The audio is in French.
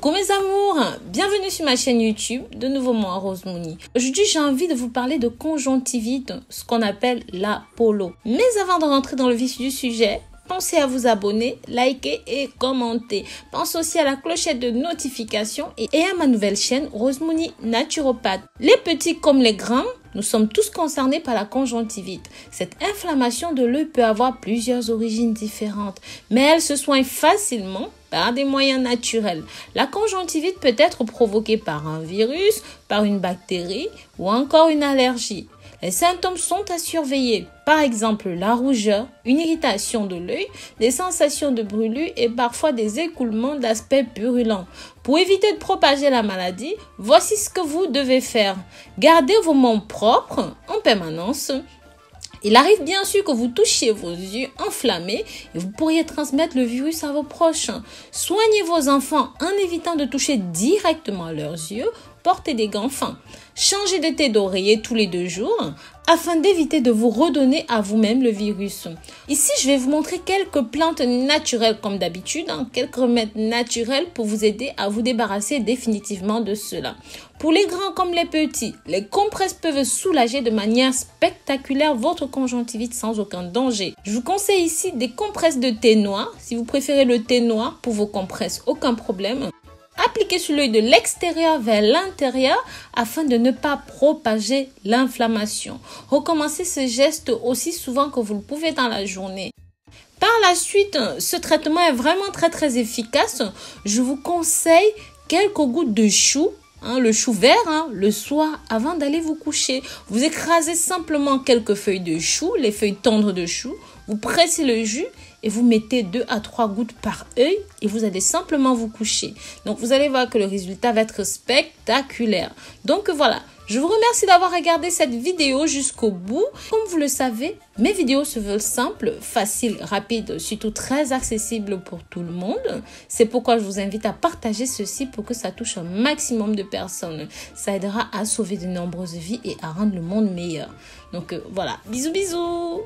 Coucou mes amours, bienvenue sur ma chaîne YouTube, de nouveau moi Rose Mouni. Aujourd'hui j'ai envie de vous parler de conjonctivite, ce qu'on appelle la polo. Mais avant de rentrer dans le vif du sujet, pensez à vous abonner, liker et commenter. Pensez aussi à la clochette de notification et à ma nouvelle chaîne Rose Mouni Naturopathe. Les petits comme les grands, nous sommes tous concernés par la conjonctivite. Cette inflammation de l'œil peut avoir plusieurs origines différentes, mais elle se soigne facilement par des moyens naturels. La conjonctivite peut être provoquée par un virus, par une bactérie ou encore une allergie. Les symptômes sont à surveiller, par exemple la rougeur, une irritation de l'œil, des sensations de brûlure et parfois des écoulements d'aspect purulent. Pour éviter de propager la maladie, voici ce que vous devez faire. Gardez vos mains propres en permanence. Il arrive bien sûr que vous touchiez vos yeux enflammés et vous pourriez transmettre le virus à vos proches. Soignez vos enfants en évitant de toucher directement leurs yeux. Portez des gants fins. Changez de thé d'oreiller tous les 2 jours afin d'éviter de vous redonner à vous-même le virus. Ici, je vais vous montrer quelques plantes naturelles comme d'habitude, quelques remèdes naturels pour vous aider à vous débarrasser définitivement de cela. Pour les grands comme les petits, les compresses peuvent soulager de manière spectaculaire votre conjonctivite sans aucun danger. Je vous conseille ici des compresses de thé noir. Si vous préférez le thé noir pour vos compresses, aucun problème. Appliquez sur l'œil de l'extérieur vers l'intérieur afin de ne pas propager l'inflammation. Recommencez ce geste aussi souvent que vous le pouvez dans la journée. Par la suite, ce traitement est vraiment très efficace. Je vous conseille quelques gouttes de chou. Le chou vert, le soir avant d'aller vous coucher. Vous écrasez simplement quelques feuilles de chou, les feuilles tendres de chou. Vous pressez le jus et vous mettez 2 à 3 gouttes par œil et vous allez simplement vous coucher. Donc vous allez voir que le résultat va être spectaculaire. Donc voilà, je vous remercie d'avoir regardé cette vidéo jusqu'au bout. Comme vous le savez, mes vidéos se veulent simples, faciles, rapides, surtout très accessibles pour tout le monde. C'est pourquoi je vous invite à partager ceci pour que ça touche un maximum de personnes. Ça aidera à sauver de nombreuses vies et à rendre le monde meilleur. Donc voilà, bisous bisous!